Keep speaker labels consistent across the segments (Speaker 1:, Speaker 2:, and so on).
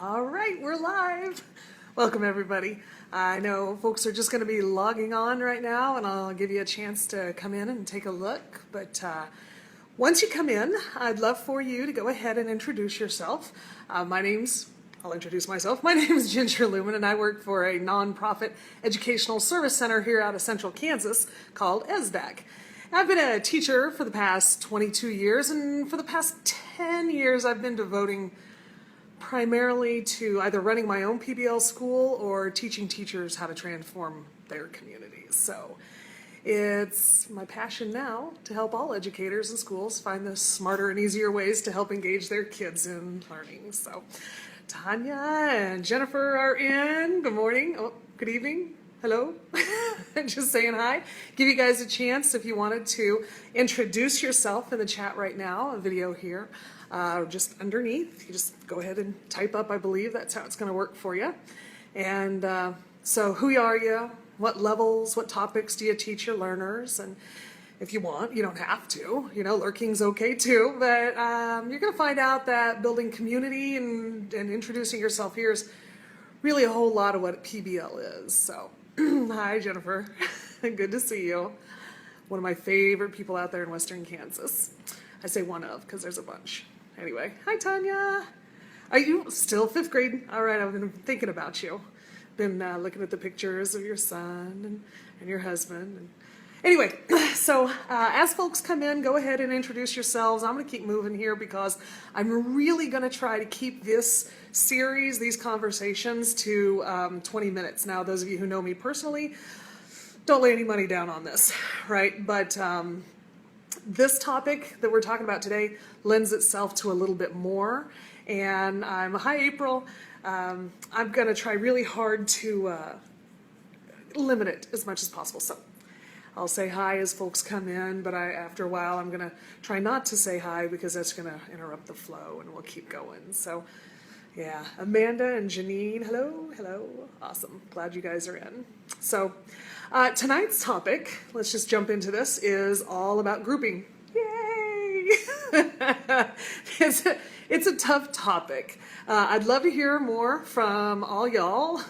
Speaker 1: All right, we're live. Welcome, everybody. I know folks are just going to be logging on right now, and I'll give you a chance to come in and take a look. But once you come in, I'd love for you to go ahead and introduce yourself. I'll introduce myself. My name is Ginger Lumen, and I work for a nonprofit educational service center here out of central Kansas called ESDAC. I've been a teacher for the past 22 years, and for the past 10 years, I've been devoting primarily to either running my own PBL school or teaching teachers how to transform their communities. So it's my passion now to help all educators and schools find the smarter and easier ways to help engage their kids in learning. So Tanya and Jennifer are in. Good morning. Oh, good evening. Hello. Just saying hi. Give you guys a chance if you wanted to introduce yourself in the chat right now, a video here. Just underneath, you just go ahead and type up, I believe that's how it's going to work for you. And so who are you? What levels, what topics do you teach your learners? And if you want, you don't have to, lurking's okay too, but you're going to find out that building community and introducing yourself here is really a whole lot of what PBL is. So hi, Jennifer. Good to see you. One of my favorite people out there in Western Kansas. I say one of because there's a bunch. Anyway, hi, Tanya. Are you still fifth grade? All right, I've been thinking about you. Been looking at the pictures of your son and your husband. And anyway, so as folks come in, go ahead and introduce yourselves. I'm going to keep moving here because I'm really going to try to keep this series, these conversations, to 20 minutes. Now, those of you who know me personally, don't lay any money down on this, right? But this topic that we're talking about today lends itself to a little bit more. And hi, April. I'm going to try really hard to limit it as much as possible. So I'll say hi as folks come in, but after a while I'm going to try not to say hi because that's going to interrupt the flow, and we'll keep going. So yeah, Amanda and Janine, hello. Awesome. Glad you guys are in. So tonight's topic, let's just jump into this, is all about grouping. Yay! It's a tough topic. I'd love to hear more from all y'all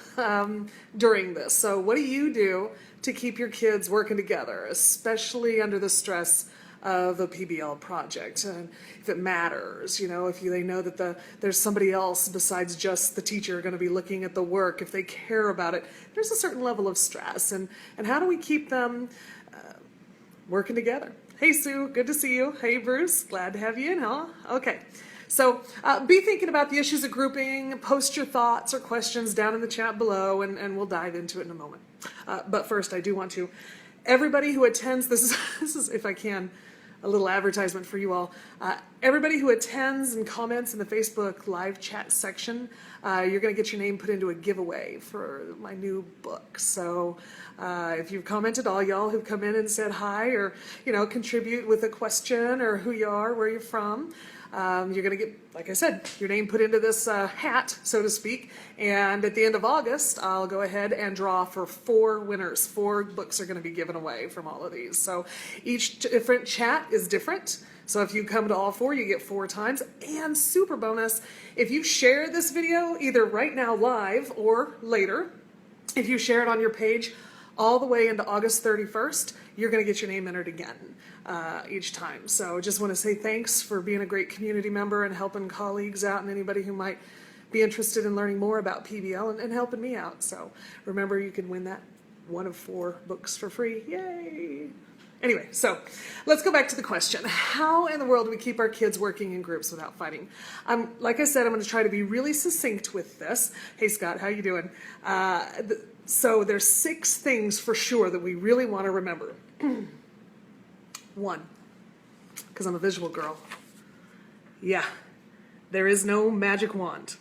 Speaker 1: during this. So what do you do to keep your kids working together, especially under the stress of a PBL project? And if it matters, if they know that there's somebody else besides just the teacher going to be looking at the work, if they care about it, there's a certain level of stress. And how do we keep them working together? Hey, Sue, good to see you. Hey, Bruce, glad to have you in, huh? Okay. So be thinking about the issues of grouping, post your thoughts or questions down in the chat below, and we'll dive into it in a moment. But first, I do want to, everybody who attends, this is, if I can, a little advertisement for you all. Everybody who attends and comments in the Facebook live chat section, you're going to get your name put into a giveaway for my new book. So if you've commented, all y'all who've come in and said hi or, contribute with a question or who you are, where you're from, you're going to get, like I said, your name put into this hat, so to speak. And at the end of August, I'll go ahead and draw for 4 winners. 4 books are going to be given away from all of these. So each different chat is different. So if you come to all 4, you get 4 times. And super bonus, if you share this video either right now live or later, if you share it on your page all the way into August 31st, you're going to get your name entered again each time. So just want to say thanks for being a great community member and helping colleagues out and anybody who might be interested in learning more about PBL and helping me out. So remember, you can win that one of 4 books for free. Yay! Anyway, so let's go back to the question. How in the world do we keep our kids working in groups without fighting? Like I said, I'm going to try to be really succinct with this. Hey, Scott, how you doing? So there's 6 things for sure that we really want to remember. 1, because I'm a visual girl. Yeah, there is no magic wand.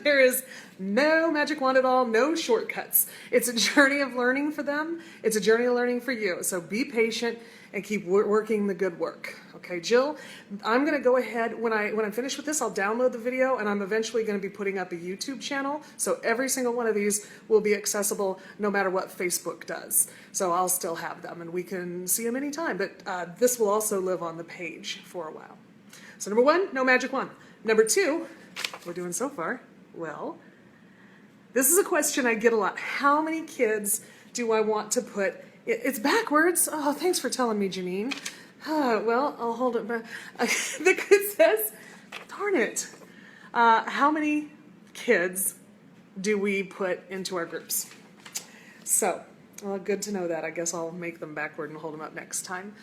Speaker 1: There is no magic wand at all, no shortcuts. It's a journey of learning for them. It's a journey of learning for you. So be patient and keep working the good work. Okay, Jill, I'm going to go ahead, when I'm finished with this, I'll download the video, and I'm eventually going to be putting up a YouTube channel. So every single one of these will be accessible no matter what Facebook does. So I'll still have them, and we can see them anytime. But this will also live on the page for a while. So number 1, no magic wand. Number 2, we're doing so far, Well, this is a question I get a lot. How many kids do I want to put? It's backwards. Oh, thanks for telling me, Janine. Well, I'll hold it back. It says, darn it. How many kids do we put into our groups? So, well, good to know that. I guess I'll make them backward and hold them up next time.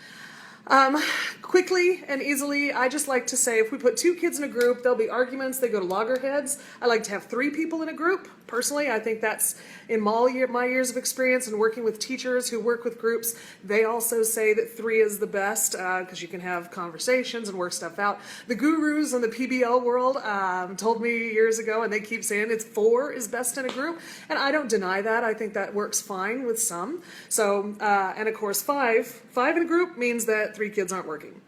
Speaker 1: Quickly and easily, I just like to say if we put 2 kids in a group, there'll be arguments, they go to loggerheads. I like to have 3 people in a group. Personally, I think that's in my years of experience and working with teachers who work with groups, they also say that 3 is the best because you can have conversations and work stuff out. The gurus in the PBL world told me years ago, and they keep saying it's 4 is best in a group, and I don't deny that. I think that works fine with some. So, and of course 5 in a group means that 3 kids aren't working.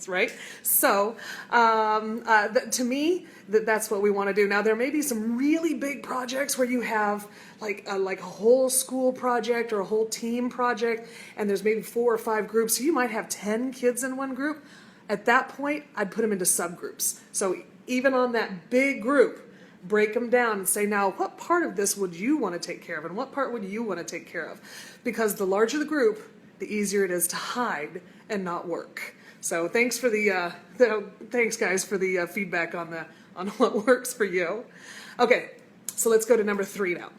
Speaker 1: Right? So, to me, that's what we want to do. Now, there may be some really big projects where you have like a whole school project or a whole team project, and there's maybe 4 or 5 groups. So you might have 10 kids in one group. At that point, I'd put them into subgroups. So even on that big group, break them down and say, now, what part of this would you want to take care of, and what part would you want to take care of? Because the larger the group, the easier it is to hide and not work. So thanks for thanks guys for the feedback on what works for you. Okay, so let's go to number 3 now.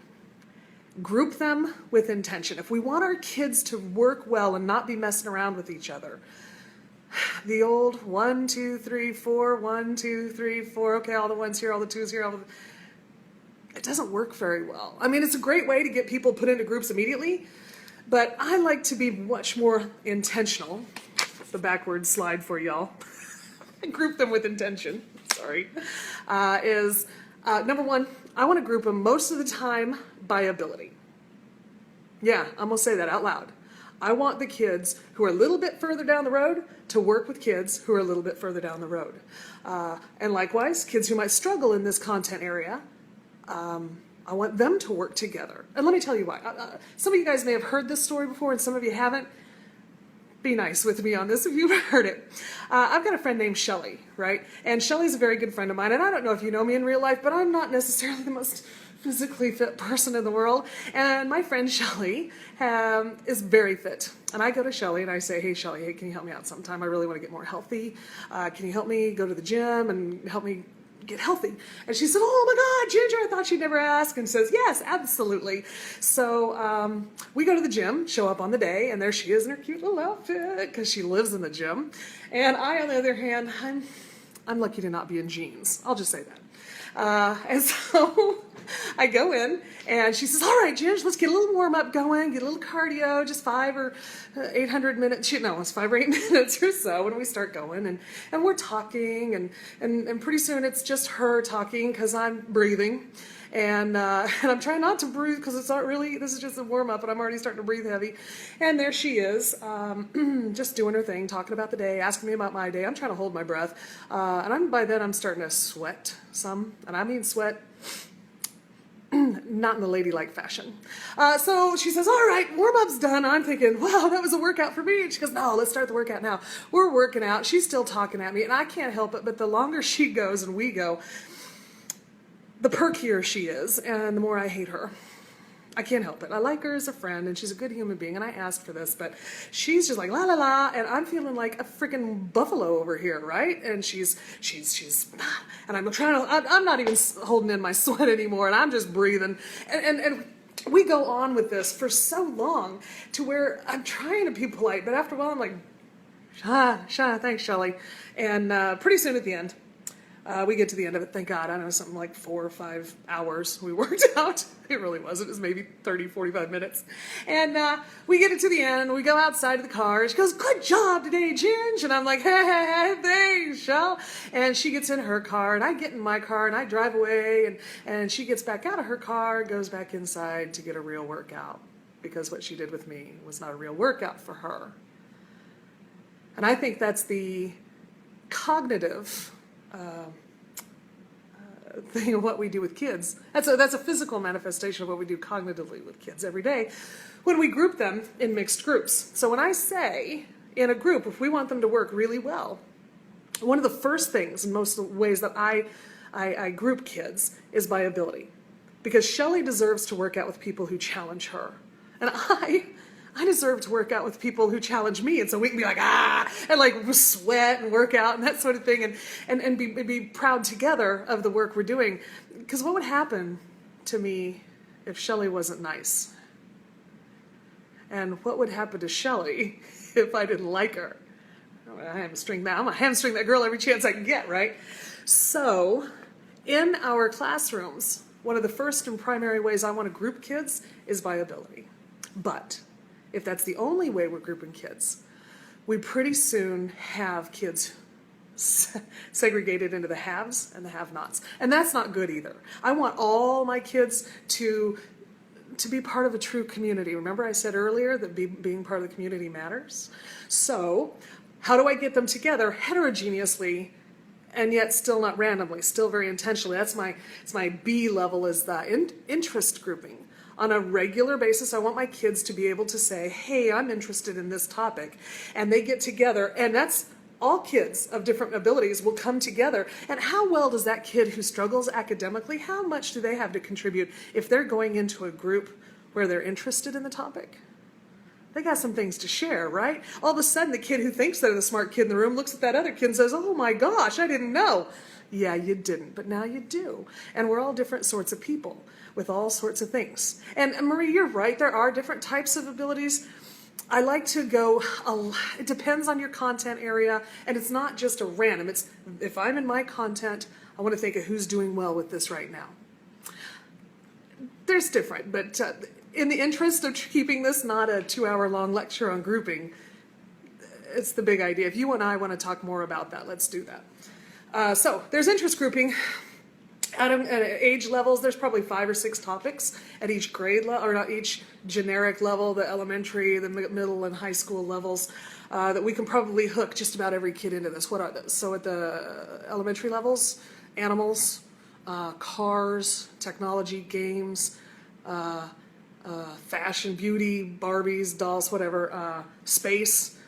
Speaker 1: Group them with intention. If we want our kids to work well and not be messing around with each other, the old 1, 2, 3, 4, 1, 2, 3, 4. Okay, all the 1s here, all the 2s here, it doesn't work very well. I mean, it's a great way to get people put into groups immediately, but I like to be much more intentional. The backward slide for y'all. Group them with intention. Sorry. Number 1, I want to group them most of the time by ability. Yeah, I'm going to say that out loud. I want the kids who are a little bit further down the road to work with kids who are a little bit further down the road. And likewise, kids who might struggle in this content area, I want them to work together. And let me tell you why. Some of you guys may have heard this story before and some of you haven't. Be nice with me on this if you've heard it. I've got a friend named Shelly, right? And Shelly's a very good friend of mine, and I don't know if you know me in real life, but I'm not necessarily the most physically fit person in the world. And my friend Shelly is very fit. And I go to Shelly and I say, hey Shelly, hey, can you help me out sometime? I really want to get more healthy. Can you help me go to the gym and help me get healthy? And she said, oh my God, Ginger, I thought she'd never ask, and says, yes, absolutely. So we go to the gym, show up on the day, and there she is in her cute little outfit because she lives in the gym. And I, on the other hand, I'm lucky to not be in jeans. I'll just say that. And so I go in, and she says, all right, Ginger, let's get a little warm-up going, get a little cardio, just 5 or 800 minutes. No, it's 5 or 8 minutes or so when we start going, and we're talking, and pretty soon it's just her talking because I'm breathing, and I'm trying not to breathe because it's not really, this is just a warm-up, and I'm already starting to breathe heavy. And there she is, just doing her thing, talking about the day, asking me about my day. I'm trying to hold my breath, and by then I'm starting to sweat some, and I mean sweat not in the ladylike fashion. So she says, all right, warm-up's done. I'm thinking, wow, that was a workout for me. And she goes, no, let's start the workout now. We're working out. She's still talking at me, and I can't help it, but the longer she goes and we go, the perkier she is, and the more I hate her. I can't help it. I like her as a friend, and she's a good human being, and I asked for this, but she's just like, la, la, la, and I'm feeling like a freaking buffalo over here, right? And she's, and I'm not even holding in my sweat anymore, and I'm just breathing, and we go on with this for so long to where I'm trying to be polite, but after a while I'm like, thanks, Shelly, and pretty soon at the end, we get to the end of it, thank God. I don't know, something like 4 or 5 hours we worked out. It really wasn't. It was maybe 30, 45 minutes. And we get it to the end, and we go outside of the car, and she goes, good job today, Ginge. And I'm like, hey, thanks, Shell. And she gets in her car, and I get in my car, and I drive away, and she gets back out of her car, goes back inside to get a real workout, because what she did with me was not a real workout for her. And I think that's the cognitive thing of what we do with kids. That's a physical manifestation of what we do cognitively with kids every day when we group them in mixed groups. So when I say in a group, if we want them to work really well, one of the first things in most ways that I I group kids is by ability. Because Shelley deserves to work out with people who challenge her. And I deserve to work out with people who challenge me. And so we can be like, and like sweat and work out and that sort of thing and be proud together of the work we're doing. Because what would happen to me if Shelley wasn't nice? And what would happen to Shelley if I didn't like her? I'm gonna hamstring that girl every chance I can get, right? So in our classrooms, one of the first and primary ways I want to group kids is by ability. But if that's the only way we're grouping kids, we pretty soon have kids segregated into the haves and the have-nots. And that's not good either. I want all my kids to be part of a true community. Remember I said earlier that being part of the community matters? So how do I get them together heterogeneously and yet still not randomly, still very intentionally? It's my B level, is the interest grouping. On a regular basis, I want my kids to be able to say, hey, I'm interested in this topic. And they get together, and that's all kids of different abilities will come together. And how well does that kid who struggles academically, how much do they have to contribute if they're going into a group where they're interested in the topic? They got some things to share, right? All of a sudden, the kid who thinks they're the smart kid in the room looks at that other kid and says, oh my gosh, I didn't know. Yeah, you didn't, but now you do. And we're all different sorts of people with all sorts of things. And Marie, you're right, there are different types of abilities. I like to go, it depends on your content area, and it's not just a random. It's, if I'm in my content, I want to think of who's doing well with this right now. There's different, but in the interest of keeping this not a 2-hour-long lecture on grouping, it's the big idea. If you and I want to talk more about that, let's do that. So there's interest grouping. At age levels, there's probably 5 or 6 topics at each grade level, or not each generic level, the elementary, the middle, and high school levels, that we can probably hook just about every kid into this. What are those? So at the elementary levels, animals, cars, technology, games, fashion, beauty, Barbies, dolls, whatever, space,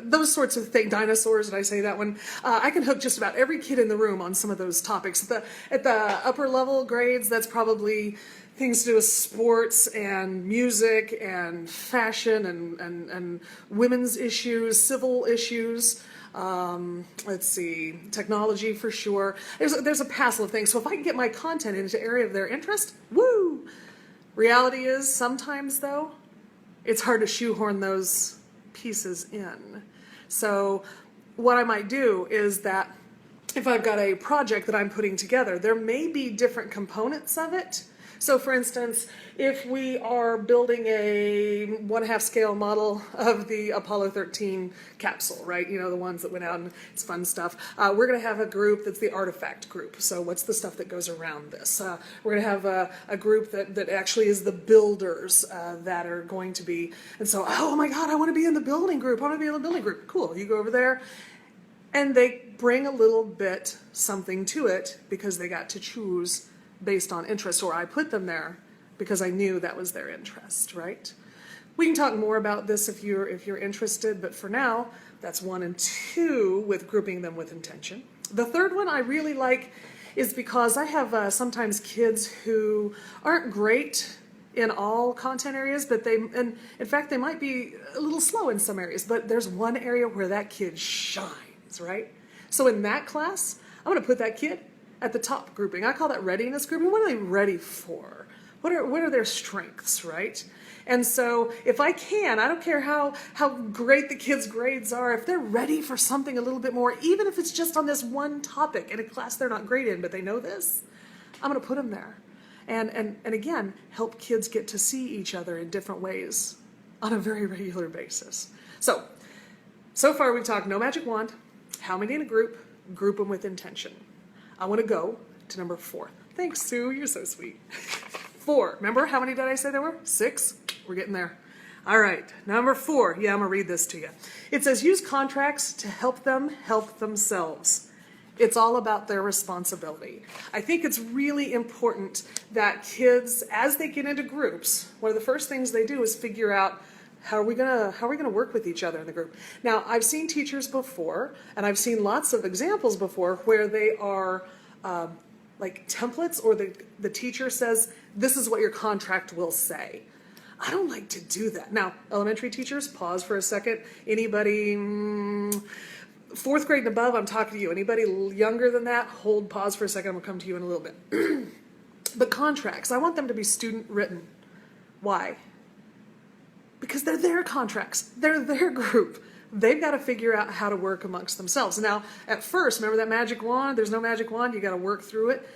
Speaker 1: those sorts of things, dinosaurs, did I say that one? I can hook just about every kid in the room on some of those topics. At the upper level grades, that's probably things to do with sports and music and fashion and women's issues, civil issues. Let's see, technology for sure. There's a passel of things. So if I can get my content into an area of their interest, woo! Reality is sometimes, though, it's hard to shoehorn those pieces in. So what I might do is that if I've got a project that I'm putting together, there may be different components of it. So for instance, if we are building a 1/2 scale model of the Apollo 13 capsule, right? You know, the ones that went out and it's fun stuff. We're going to have a group that's the artifact group. So what's the stuff that goes around this? We're going to have a group that actually is the builders that are going to be, and so, oh my God, I want to be in the building group. I want to be in the building group. Cool. You go over there and they bring a little bit something to it because they got to choose based on interest, or I put them there because I knew that was their interest, right? We can talk more about this if you're interested, but for now, that's 1 and 2 with grouping them with intention. The third one I really like is because I have sometimes kids who aren't great in all content areas, but and in fact, they might be a little slow in some areas, but there's one area where that kid shines, right? So in that class, I'm going to put that kid at the top grouping. I call that readiness grouping. What are they ready for? What are their strengths, right? And so if I can, I don't care how great the kids' grades are, if they're ready for something a little bit more, even if it's just on this one topic in a class they're not great in, but they know this, I'm going to put them there. And again, help kids get to see each other in different ways on a very regular basis. So far we've talked no magic wand, how many in a group them with intention. I want to go to number 4. Thanks, Sue. You're so sweet. 4. Remember how many did I say there were? 6. We're getting there. All right. Number 4. Yeah, I'm going to read this to you. It says, use contracts to help them help themselves. It's all about their responsibility. I think it's really important that kids, as they get into groups, one of the first things they do is figure out how are we gonna work with each other in the group? Now, I've seen teachers before, and I've seen lots of examples before where they are like templates, or the teacher says, this is what your contract will say. I don't like to do that. Now, elementary teachers, pause for a second. Anybody, fourth grade and above, I'm talking to you. Anybody younger than that, hold pause for a second. I'm gonna come to you in a little bit. But contracts, I want them to be student written. Why? Because they're their contracts. They're their group. They've got to figure out how to work amongst themselves. Now, at first, remember that magic wand? There's no magic wand. You got to work through it.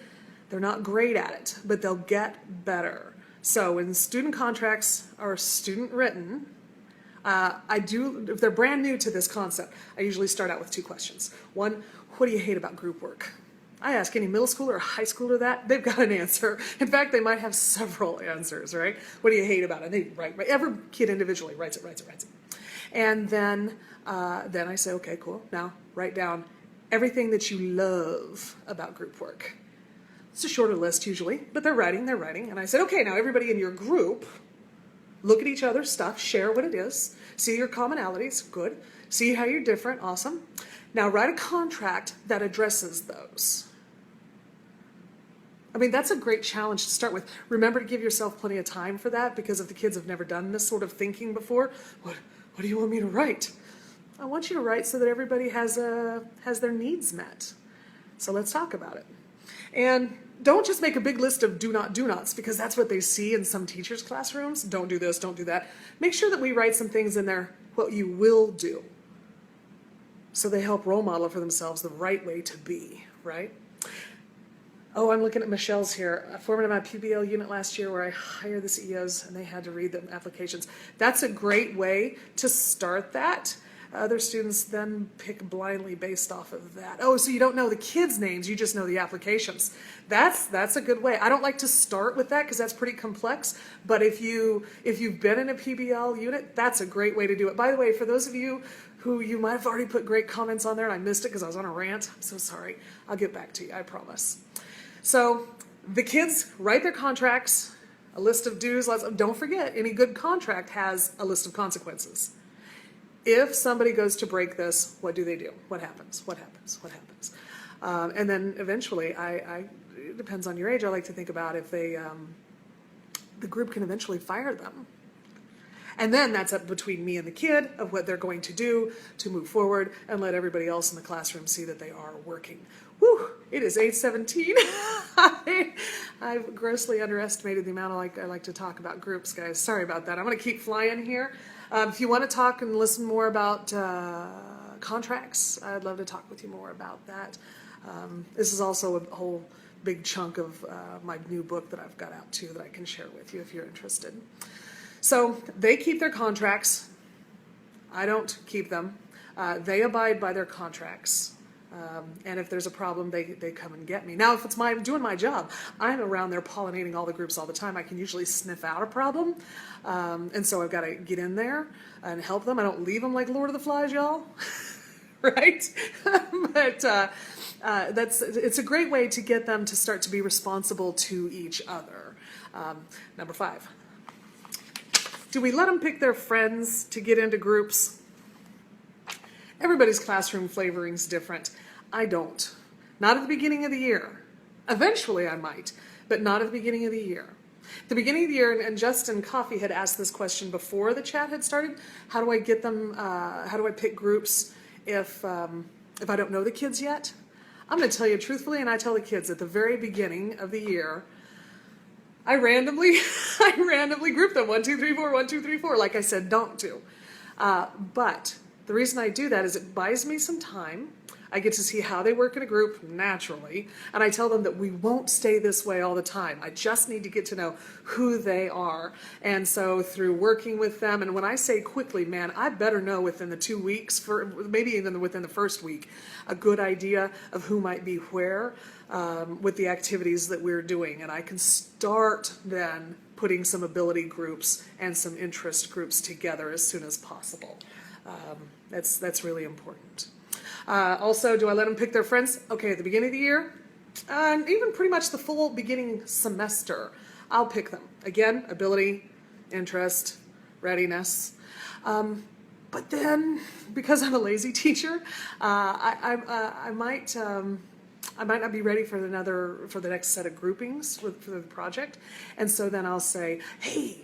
Speaker 1: They're not great at it, but they'll get better. So when student contracts are student written, if they're brand new to this concept, I usually start out with 2 questions. One, what do you hate about group work? I ask any middle schooler or high schooler that, they've got an answer. In fact, they might have several answers, right? What do you hate about it? They write. Every kid individually writes it. And then I say, okay, cool. Now write down everything that you love about group work. It's a shorter list usually, but they're writing. And I said, okay, now everybody in your group, look at each other's stuff, share what it is, see your commonalities, good. See how you're different, awesome. Now write a contract that addresses those. I mean, that's a great challenge to start with. Remember to give yourself plenty of time for that, because if the kids have never done this sort of thinking before, what do you want me to write? I want you to write so that everybody has their needs met. So let's talk about it. And don't just make a big list of do nots, because that's what they see in some teachers' classrooms. Don't do this, don't do that. Make sure that we write some things in there, what you will do, so they help role model for themselves the right way to be, right? Oh, I'm looking at Michelle's here. I formed my PBL unit last year where I hired the CEOs and they had to read the applications. That's a great way to start that. Other students then pick blindly based off of that. Oh, so you don't know the kids' names, you just know the applications. That's a good way. I don't like to start with that because that's pretty complex, but if you've been in a PBL unit, that's a great way to do it. By the way, for those of you who you might have already put great comments on there and I missed it because I was on a rant, I'm so sorry. I'll get back to you, I promise. So the kids write their contracts, a list of do's, don't forget, any good contract has a list of consequences. If somebody goes to break this, what do they do? What happens? And then eventually, it depends on your age, I like to think about if the group can eventually fire them. And then that's up between me and the kid of what they're going to do to move forward and let everybody else in the classroom see that they are working. Whew, it is 8:17. I've grossly underestimated the amount I like to talk about groups, guys. Sorry about that. I'm going to keep flying here. If you want to talk and listen more about contracts, I'd love to talk with you more about that. This is also a whole big chunk of my new book that I've got out too that I can share with you if you're interested. So they keep their contracts. I don't keep them. They abide by their contracts. And if there's a problem, they come and get me. Now, if it's doing my job, I'm around there pollinating all the groups all the time. I can usually sniff out a problem. And so I've got to get in there and help them. I don't leave them like Lord of the Flies, y'all. Right? But it's a great way to get them to start to be responsible to each other. Number 5. Do we let them pick their friends to get into groups? Everybody's classroom flavoring is different. I don't. Not at the beginning of the year. Eventually I might, but not at the beginning of the year. At the beginning of the year, and Justin Coffey had asked this question before the chat had started, how do I get them, how do I pick groups if I don't know the kids yet? I'm going to tell you truthfully, and I tell the kids at the very beginning of the year, I randomly group them 1, 2, 3, 4, 1, 2, 3, 4, like I said, don't do. But the reason I do that is it buys me some time. I get to see how they work in a group naturally, and I tell them that we won't stay this way all the time. I just need to get to know who they are. And so through working with them, and when I say quickly, man, I better know within the 2 weeks, maybe even within the first week, a good idea of who might be where with the activities that we're doing. And I can start then putting some ability groups and some interest groups together as soon as possible. That's really important. Also, do I let them pick their friends? Okay, at the beginning of the year, even pretty much the full beginning semester, I'll pick them. Again, ability, interest, readiness. But then, because I'm a lazy teacher, I I might not be ready for the next set of groupings for the project. And so then I'll say, hey,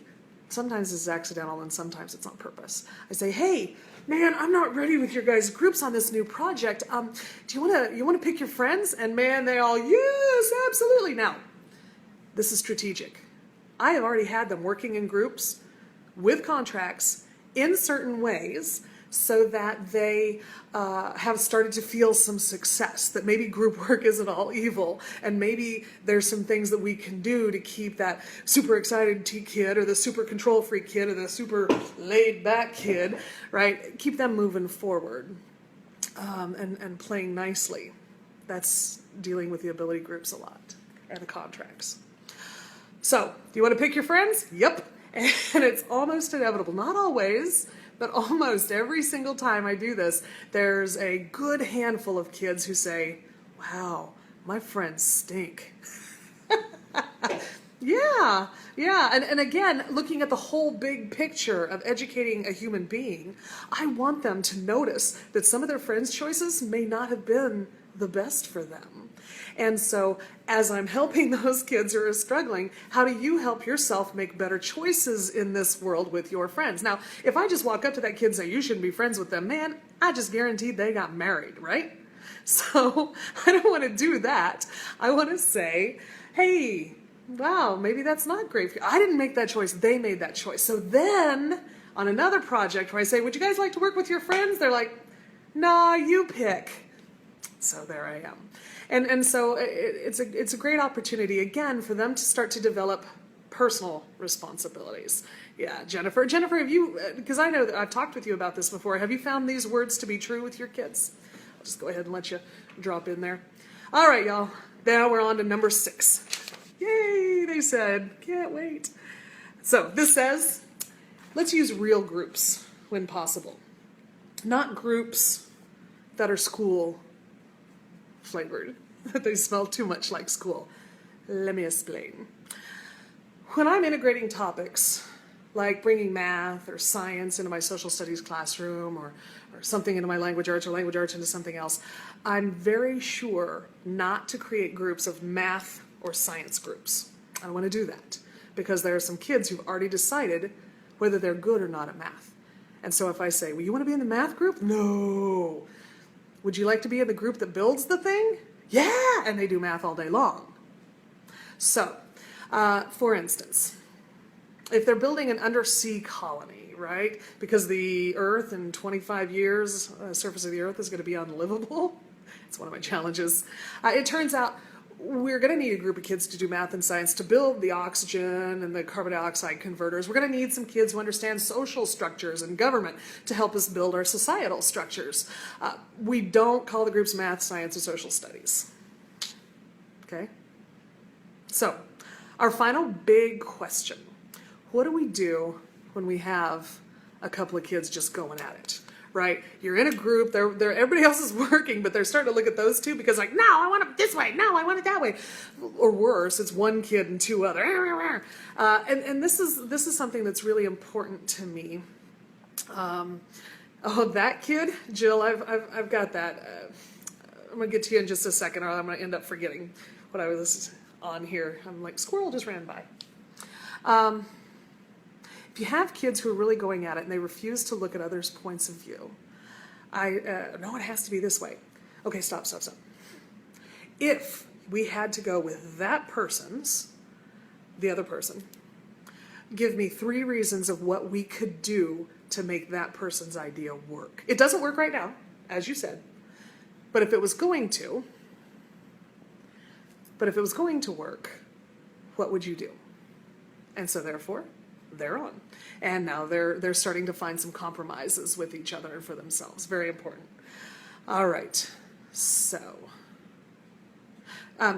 Speaker 1: sometimes this is accidental and sometimes it's on purpose. I say, hey, man, I'm not ready with your guys' groups on this new project. Do you want to pick your friends? And man, they all, yes, absolutely. Now, this is strategic. I have already had them working in groups with contracts in certain ways so that they have started to feel some success, that maybe group work isn't all evil, and maybe there's some things that we can do to keep that super excited kid or the super control freak kid or the super laid back kid, right? Keep them moving forward and playing nicely. That's dealing with the ability groups a lot and the contracts. So, do you want to pick your friends? Yep. And it's almost inevitable. Not always, but almost every single time I do this, there's a good handful of kids who say, wow, my friends stink. Yeah. And again, looking at the whole big picture of educating a human being, I want them to notice that some of their friends' choices may not have been the best for them. And so as I'm helping those kids who are struggling, how do you help yourself make better choices in this world with your friends? Now, if I just walk up to that kid and say, you shouldn't be friends with them, man, I just guaranteed they got married, right? So I don't want to do that. I want to say, hey, wow, maybe that's not great for you. I didn't make that choice. They made that choice. So then on another project where I say, would you guys like to work with your friends? They're like, nah, you pick. So there I am. And so it's a great opportunity, again, for them to start to develop personal responsibilities. Yeah, Jennifer, have you, because I know that I've talked with you about this before, have you found these words to be true with your kids? I'll just go ahead and let you drop in there. All right, y'all. Now we're on to number 6. Yay, they said. Can't wait. So this says, let's use real groups when possible. Not groups that are school flavored, that they smell too much like school. Let me explain. When I'm integrating topics, like bringing math or science into my social studies classroom or something into my language arts or language arts into something else, I'm very sure not to create groups of math or science groups. I don't want to do that because there are some kids who've already decided whether they're good or not at math. And so if I say, well, you want to be in the math group? No. Would you like to be in the group that builds the thing? Yeah, and they do math all day long. So, for instance, if they're building an undersea colony, right? Because the Earth in 25 years, the surface of the Earth is going to be unlivable. It's one of my challenges. It turns out we're going to need a group of kids to do math and science to build the oxygen and the carbon dioxide converters. We're going to need some kids who understand social structures and government to help us build our societal structures. We don't call the groups math, science, or social studies. Okay? So, our final big question. What do we do when we have a couple of kids just going at it? Right? You're in a group, everybody else is working, but they're starting to look at those two because like, no, I want it this way, no, I want it that way. Or worse, it's one kid and two other. And this is something that's really important to me. Oh, that kid, Jill, I've got that. I'm gonna get to you in just a second, or I'm gonna end up forgetting what I was on here. I'm like, squirrel just ran by. If you have kids who are really going at it and they refuse to look at others' points of view, no, it has to be this way. Okay, stop. If we had to go with that person's, the other person, give me 3 reasons of what we could do to make that person's idea work. It doesn't work right now, as you said, but if it was going to work, what would you do? And so therefore, they're on. And now they're starting to find some compromises with each other and for themselves. Very important. All right. So,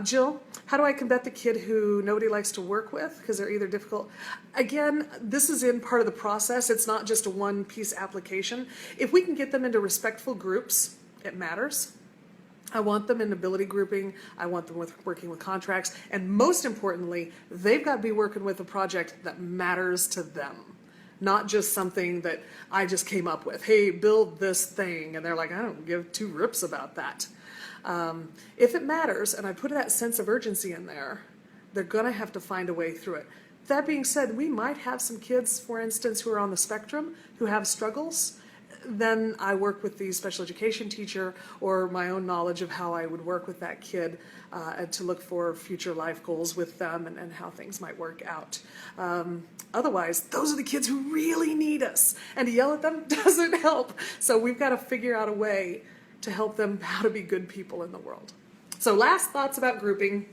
Speaker 1: Jill, how do I combat the kid who nobody likes to work with because they're either difficult? Again, this is in part of the process. It's not just a one-piece application. If we can get them into respectful groups, it matters. I want them in ability grouping. I want them working with contracts. And most importantly, they've got to be working with a project that matters to them. Not just something that I just came up with. Hey, build this thing. And they're like, I don't give 2 rips about that. If it matters, and I put that sense of urgency in there, they're going to have to find a way through it. That being said, we might have some kids, for instance, who are on the spectrum, who have struggles. Then I work with the special education teacher or my own knowledge of how I would work with that kid to look for future life goals with them and how things might work out. Otherwise, those are the kids who really need us, and to yell at them doesn't help. So we've got to figure out a way to help them how to be good people in the world. So last thoughts about grouping.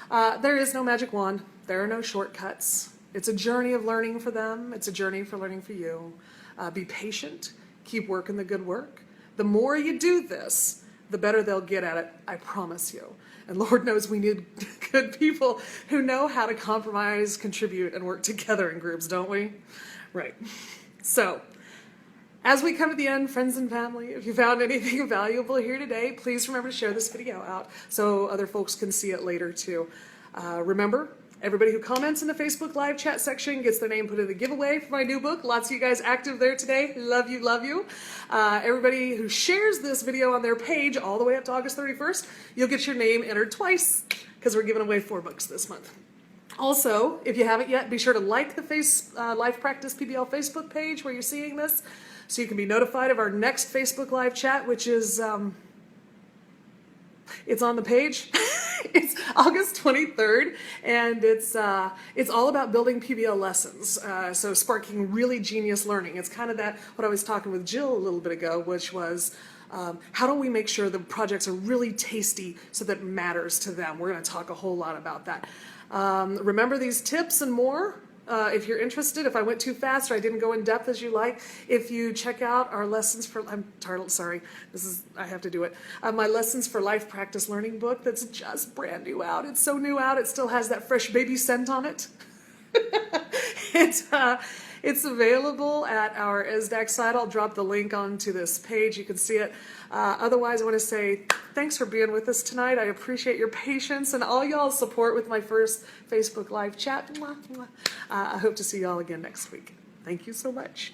Speaker 1: There is no magic wand. There are no shortcuts. It's a journey of learning for them. It's a journey for learning for you. Be patient. Keep working the good work. The more you do this, the better they'll get at it, I promise you. And Lord knows we need good people who know how to compromise, contribute, and work together in groups, don't we? Right. So, as we come to the end, friends and family, if you found anything valuable here today, please remember to share this video out so other folks can see it later too. Remember, everybody who comments in the Facebook live chat section gets their name put in the giveaway for my new book. Lots of you guys active there today. Love you, love you. Everybody who shares this video on their page all the way up to August 31st, you'll get your name entered twice because we're giving away 4 books this month. Also, if you haven't yet, be sure to like the LifePractice PBL Facebook page where you're seeing this so you can be notified of our next Facebook live chat, which is, it's on the page. It's August 23rd, and it's all about building PBL lessons, so sparking really genius learning. It's kind of that, what I was talking with Jill a little bit ago, which was how do we make sure the projects are really tasty so that it matters to them? We're going to talk a whole lot about that. Remember these tips and more. If you're interested, if I went too fast or I didn't go in depth as you like, if you check out our lessons for, I have to do it. My Lessons for Life Practice Learning book that's just brand new out. It's so new out, it still has that fresh baby scent on it. It's available at our ESDAC site. I'll drop the link onto this page. You can see it. Otherwise, I want to say thanks for being with us tonight. I appreciate your patience and all y'all's support with my first Facebook Live chat. Mwah, mwah. I hope to see y'all again next week. Thank you so much.